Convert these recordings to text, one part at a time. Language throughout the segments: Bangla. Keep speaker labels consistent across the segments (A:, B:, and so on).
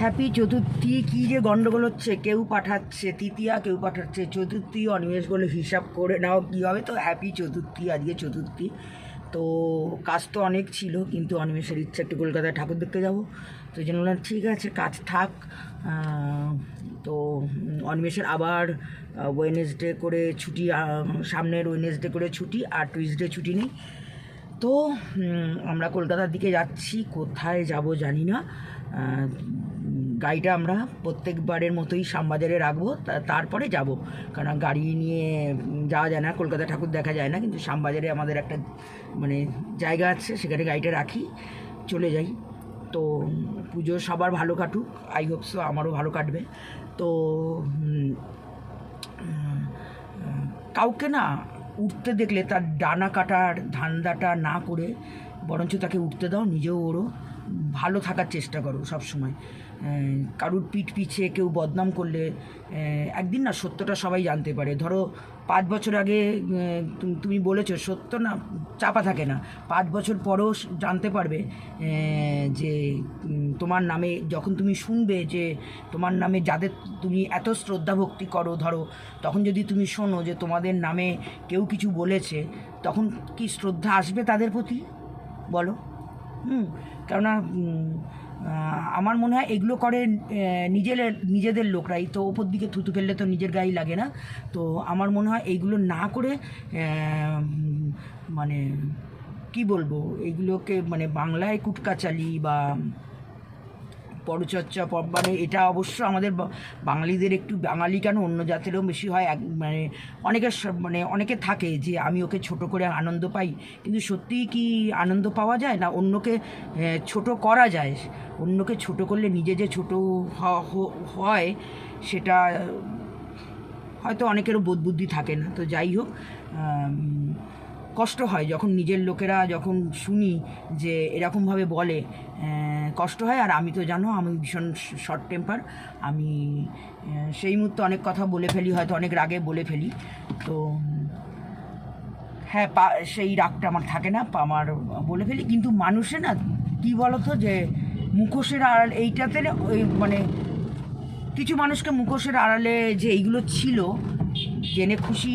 A: হ্যাপি চতুর্থী কী যে গণ্ডগোল হচ্ছে, কেউ পাঠাচ্ছে তৃতীয়া, কেউ পাঠাচ্ছে চতুর্থী। অনিমেষ বলে হিসাব করে নাও কী হবে। তো হ্যাপি চতুর্থী, আজকে চতুর্থী। তো কাজ তো অনেক ছিল, কিন্তু অনিমেষের ইচ্ছা একটু কলকাতায় ঠাকুর দেখতে যাবো। তো এই জন্য বললাম ঠিক আছে, কাজ থাক। তো অনিমেষের আবার ওয়েডনেসডে করে ছুটি, সামনের ওয়েডনেসডে করে ছুটি, আর টুইসডে ছুটি নেই। তো আমরা কলকাতার দিকে যাচ্ছি, কোথায় যাব জানি না। গাড়িটা আমরা প্রত্যেকবারের মতোই শ্যামবাজারে রাখবো, তারপরে যাব। কারণ গাড়ি নিয়ে যাওয়া যায় না, কলকাতা ঠাকুর দেখা যায় না। কিন্তু শ্যামবাজারে আমাদের একটা মানে জায়গা আছে, সেখানে গাড়িটা রাখি, চলে যাই। তো পুজো সবার ভালো কাটুক, আই হোপ সো, আমারও ভালো কাটবে। তো কাউকে না উঠতে দেখলে তার ডানা কাটার ধান্দাটা না করে বরঞ্চ তাকে উঠতে দাও, নিজেও ওরও, ভালো থাকার চেষ্টা করো সব সময়। কারুর পিঠ পিছে কেউ বদনাম করলে একদিন না সত্যটা সবাই জানতে পারে। ধরো 5 বছর আগে তুমি বলেছো, সত্য না চাপা থাকে না, 5 বছর পরেও জানতে পারবে যে তোমার নামে যখন তুমি শুনবে যে তোমার নামে যাদের তুমি এত শ্রদ্ধা ভক্তি করো, ধরো তখন যদি তুমি শোনো যে তোমাদের নামে কেউ কিছু বলেছে, তখন কি শ্রদ্ধা আসবে তাদের প্রতি বলো? কেননা আমার মনে হয় এগুলো করে নিজেদের লোকরাই। তো ওপর দিকে থুতু ফেললে তো নিজের গায়েই লাগে না। তো আমার মনে হয় এইগুলো না করে মানে কি বলবো, এইগুলোকে মানে বাংলায় কুটকাচালি বা পরচর্চা, মানে এটা অবশ্য আমাদের বাঙালিদের একটু, বাঙালি কেন অন্য জাতেরও বেশি হয়। মানে অনেকে থাকে যে আমি ওকে ছোট করে আনন্দ পাই, কিন্তু সত্যিই কি আনন্দ পাওয়া যায় না? অন্যকে ছোট করা যায়, অন্যকে ছোট করলে নিজে যে ছোট হয় সেটা হয়তো অনেকেরও বোধ বুদ্ধি থাকে না। তো যাই হোক, কষ্ট হয় যখন নিজের লোকেরা যখন শুনি যে এরকমভাবে বলে, কষ্ট হয়। আর আমি তো জানো আমি ভীষণ শর্ট টেম্পার, আমি সেই মুহূর্তে অনেক কথা বলে ফেলি, হয়তো অনেক রাগে বলে ফেলি। তো হ্যাঁ, সেই রাগটা আমার থাকে না, আমার বলে ফেলি। কিন্তু মানুষে না কী বলতো, যে মুখোশের আড়াল এইটাতে ওই মানে কিছু মানুষকে মুখোশের আড়ালে যে এইগুলো ছিল জেনে খুশি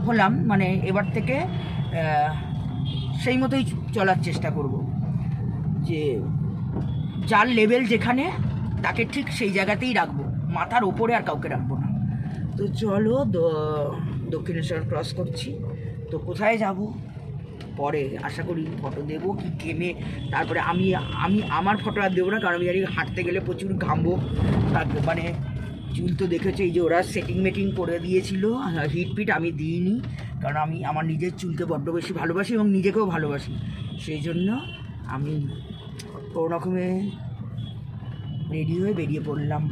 A: হলাম। মানে এবার থেকে সেই মতোই চলার চেষ্টা করব, যে যার লেভেল যেখানে তাকে ঠিক সেই জায়গাতেই রাখবো, মাথার ওপরে আর কাউকে রাখবো না। তো চলো, দক্ষিণেশ্বর ক্রস করছি। তো কোথায় যাব পরে আশা করি ফটো দেবো কি ঘেমে, তারপরে আমি আমার ফটো আর দেবো না, কারণ আমি জানি হাঁটতে গেলে প্রচুর ঘামবো। মানে চুল তো দেখেছো, এই যে ওরা সেটিং মেটিং করে দিয়েছিল, হিট ফিট আমি দিইনি, কারণ আমি আমার নিজের চুলকে বড্ড বেশি ভালোবাসি এবং নিজেকেও ভালোবাসি। সেই জন্য আমি কোনো রকমে রেডি হয়ে বেরিয়ে পড়লাম।